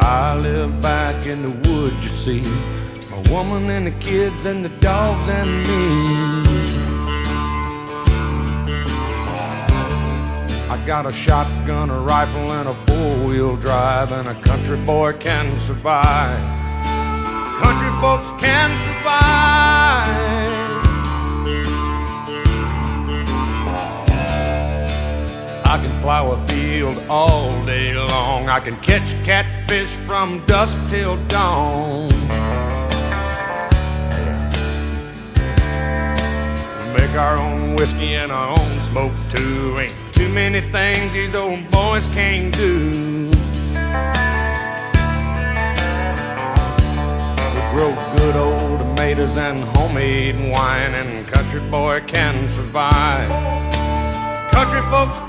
I live back in the woods, you see, my woman and the kids and the dogs and me. I got a shotgun, a rifle, and a four-wheel drive, and a country boy can survive. Country folks can survive. I can plow a field all day long. I can catch catfish from dusk till dawn. Make our own whiskey and our own smoke too. Ain't too many things these old boys can't do. We grow good old tomatoes and homemade wine, and country boy can survive. Country folks